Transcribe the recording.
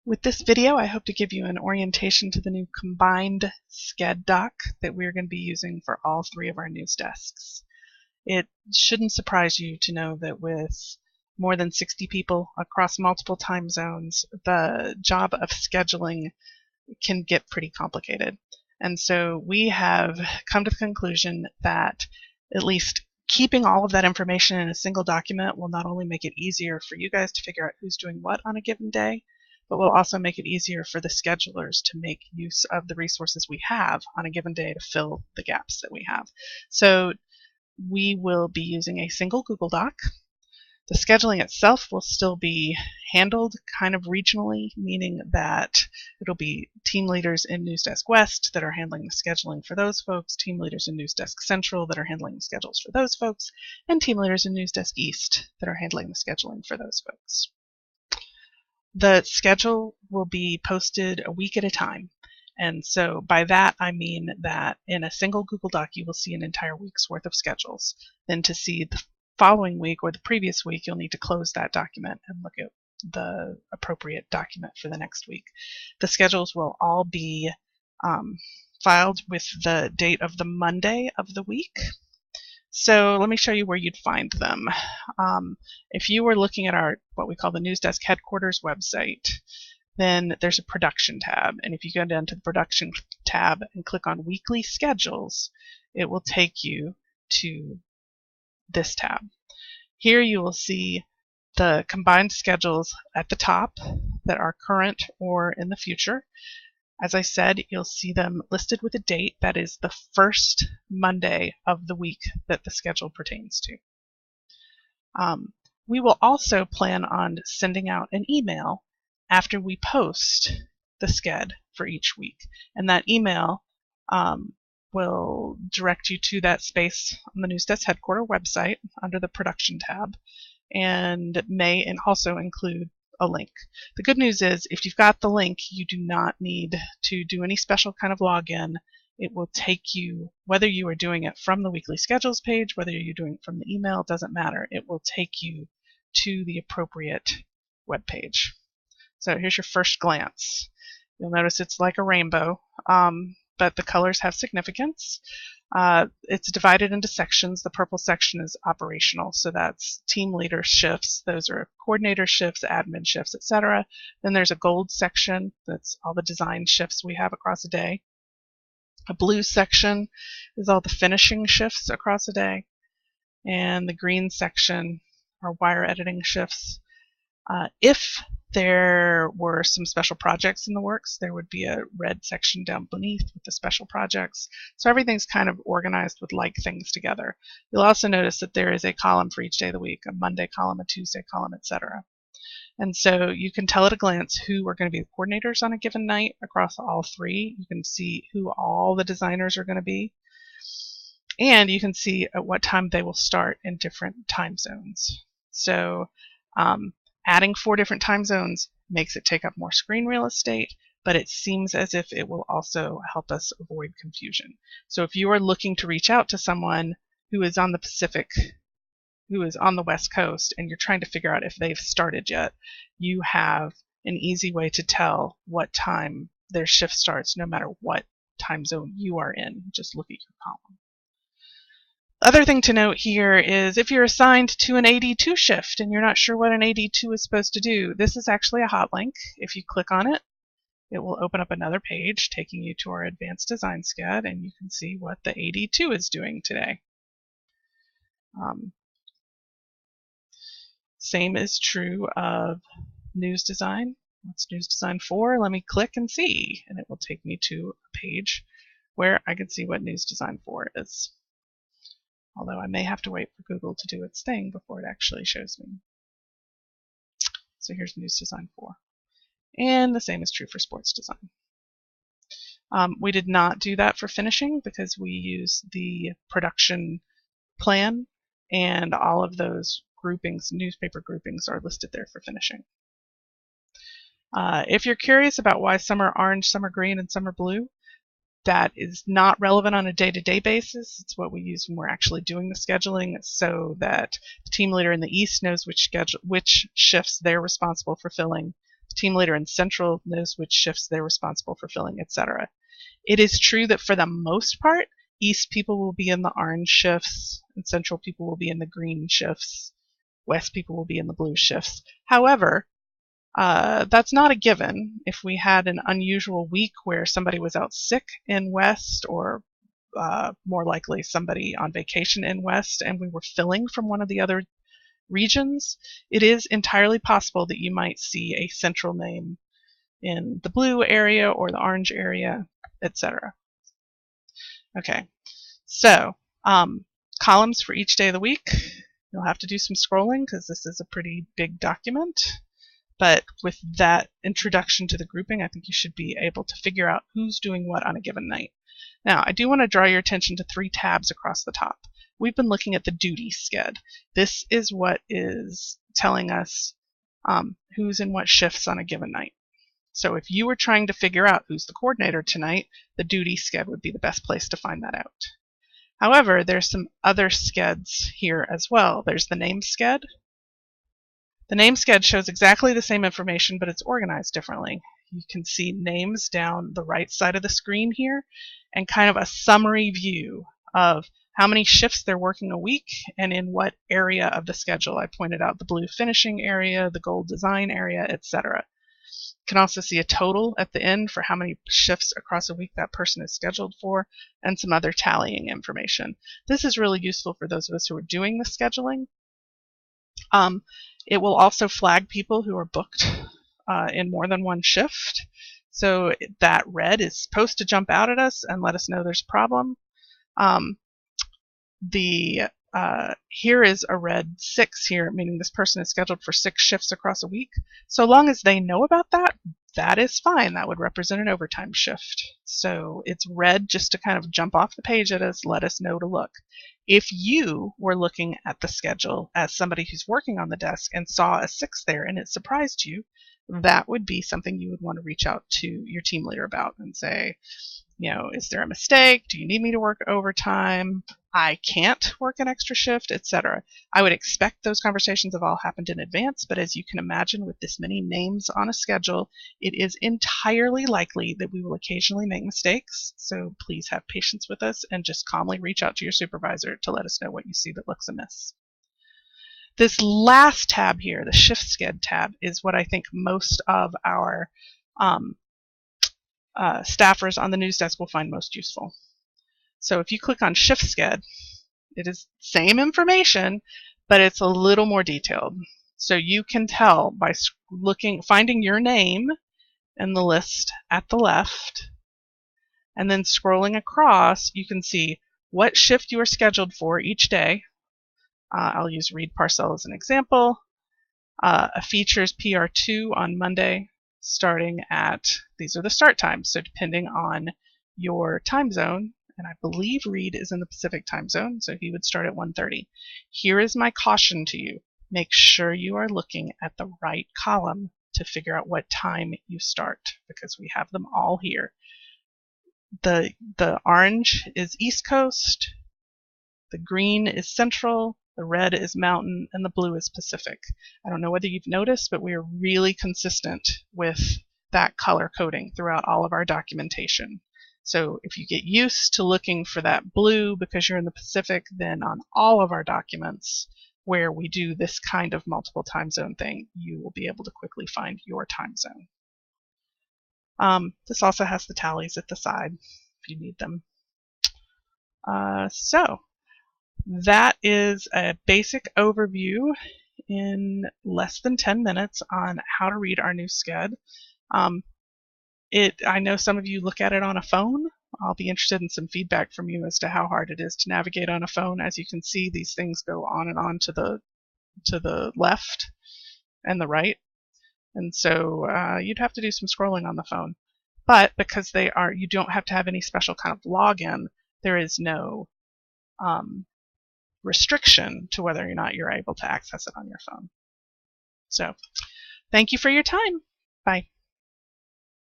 With this video, I hope to give you an orientation to the new combined Sked doc that we're going to be using for all three of our news desks. It shouldn't surprise you to know that with more than 60 people across multiple time zones, the job of scheduling can get pretty complicated. And so we have come to the conclusion that at least keeping all of that information in a single document will not only make it easier for you guys to figure out who's doing what on a given day, but will also make it easier for the schedulers to make use of the resources we have on a given day to fill the gaps that we have. So we will be using a single Google Doc. The scheduling itself will still be handled kind of regionally, meaning that it'll be team leaders in NewsDesk West that are handling the scheduling for those folks, team leaders in NewsDesk Central that are handling the schedules for those folks, and team leaders in NewsDesk East that are handling the scheduling for those folks. The schedule will be posted a week at a time. And so by that, I mean that in a single Google Doc, you will see an entire week's worth of schedules. Then to see the following week or the previous week, you'll need to close that document and look at the appropriate document for the next week. The schedules will all be filed with the date of the Monday of the week. So let me show you where you'd find them. If you were looking at our what we call the NewsDesk headquarters website, then there's a production tab. And if you go down to the production tab and click on weekly schedules, it will take you to this tab. Here you will see the combined schedules at the top that are current or in the future. As I said, you'll see them listed with a date that is the first Monday of the week that the schedule pertains to. We will also plan on sending out an email after we post the Sked for each week. And that email will direct you to that space on the NewsDesk headquarters website under the production tab, and may also include a link. The good news is if you've got the link, you do not need to do any special kind of login. It will take you, whether you are doing it from the weekly schedules page, whether you're doing it from the email, it doesn't matter. It will take you to the appropriate web page. So here's your first glance. You'll notice it's like a rainbow, but the colors have significance. It's divided into sections. The purple section is operational, so that's team leader shifts. Those are coordinator shifts, admin shifts, etc. Then there's a gold section. That's all the design shifts we have across a day. A blue section is all the finishing shifts across a day. And the green section are wire editing shifts. If there were some special projects in the works, there would be a red section down beneath with the special projects. So everything's kind of organized with like things together. You'll also notice that there is a column for each day of the week, a Monday column, a Tuesday column, etc. And so you can tell at a glance who are going to be the coordinators on a given night across all three. You can see who all the designers are going to be. And you can see at what time they will start in different time zones. So adding 4 different time zones makes it take up more screen real estate, but it seems as if it will also help us avoid confusion. So if you are looking to reach out to someone who is on the Pacific, who is on the West Coast, and you're trying to figure out if they've started yet, you have an easy way to tell what time their shift starts, no matter what time zone you are in. Just look at your column. Other thing to note here is if you're assigned to an AD2 shift and you're not sure what an AD2 is supposed to do, this is actually a hot link. If you click on it, it will open up another page taking you to our advanced design Sked, and you can see what the AD2 is doing today. Same is true of news design. What's news design for? Let me click and see, and it will take me to a page where I can see what news design for is. Although I may have to wait for Google to do its thing before it actually shows me. So here's News Design 4. And the same is true for Sports Design. We did not do that for finishing because we use the production plan, and all of those groupings, newspaper groupings, are listed there for finishing. If you're curious about why some are orange, some are green, and some are blue, that is not relevant on a day-to-day basis. It's what we use when we're actually doing the scheduling, so that the team leader in the East knows which shifts they're responsible for filling. Team leader in Central knows which shifts they're responsible for filling, etc. It is true that for the most part, East people will be in the orange shifts, and Central people will be in the green shifts. West people will be in the blue shifts. However, that's not a given. If we had an unusual week where somebody was out sick in West, or more likely somebody on vacation in West, and we were filling from one of the other regions, it is entirely possible that you might see a central name in the blue area or the orange area, etc. Okay, so columns for each day of the week. You'll have to do some scrolling because this is a pretty big document. But with that introduction to the grouping, I think you should be able to figure out who's doing what on a given night. Now, I do want to draw your attention to 3 tabs across the top. We've been looking at the duty sked. This is what is telling us who's in what shifts on a given night. So if you were trying to figure out who's the coordinator tonight, the duty sked would be the best place to find that out. However, there's some other skeds here as well. There's the name sked. The name sked shows exactly the same information, but it's organized differently. You can see names down the right side of the screen here, and kind of a summary view of how many shifts they're working a week and in what area of the schedule. I pointed out the blue finishing area, the gold design area, etc. You can also see a total at the end for how many shifts across a week that person is scheduled for, and some other tallying information. This is really useful for those of us who are doing the scheduling. It will also flag people who are booked in more than one shift. So that red is supposed to jump out at us and let us know there's a problem. Here is a red 6 here, meaning this person is scheduled for 6 shifts across a week. So long as they know about that, that is fine. That would represent an overtime shift. So it's red just to kind of jump off the page at us, let us know to look. If you were looking at the schedule as somebody who's working on the desk and saw a 6 there and it surprised you, that would be something you would want to reach out to your team leader about and say, you know, is there a mistake? Do you need me to work overtime? I can't work an extra shift, etc. I would expect those conversations have all happened in advance, but as you can imagine, with this many names on a schedule, it is entirely likely that we will occasionally make mistakes. So please have patience with us and just calmly reach out to your supervisor to let us know what you see that looks amiss. This last tab here, the Shift Sked tab, is what I think most of our staffers on the NewsDesk will find most useful. So if you click on Shift Sked, it is same information, but it's a little more detailed. So you can tell by finding your name in the list at the left, and then scrolling across, you can see what shift you are scheduled for each day. I'll use Reed Parcell as an example. A features PR2 on Monday, starting at, these are the start times, so depending on your time zone, and I believe Reed is in the Pacific time zone, so he would start at 1:30. Here is my caution to you. Make sure you are looking at the right column to figure out what time you start, because we have them all here. The orange is East Coast, the green is Central, the red is Mountain, and the blue is Pacific. I don't know whether you've noticed, but we are really consistent with that color coding throughout all of our documentation. So if you get used to looking for that blue because you're in the Pacific, then on all of our documents where we do this kind of multiple time zone thing, you will be able to quickly find your time zone. This also has the tallies at the side if you need them. So that is a basic overview in less than 10 minutes on how to read our new Sked. I know some of you look at it on a phone. I'll be interested in some feedback from you as to how hard it is to navigate on a phone. As you can see, these things go on and on to the left and the right, and so you'd have to do some scrolling on the phone. But because you don't have to have any special kind of login, there is no restriction to whether or not you're able to access it on your phone. So thank you for your time. Bye.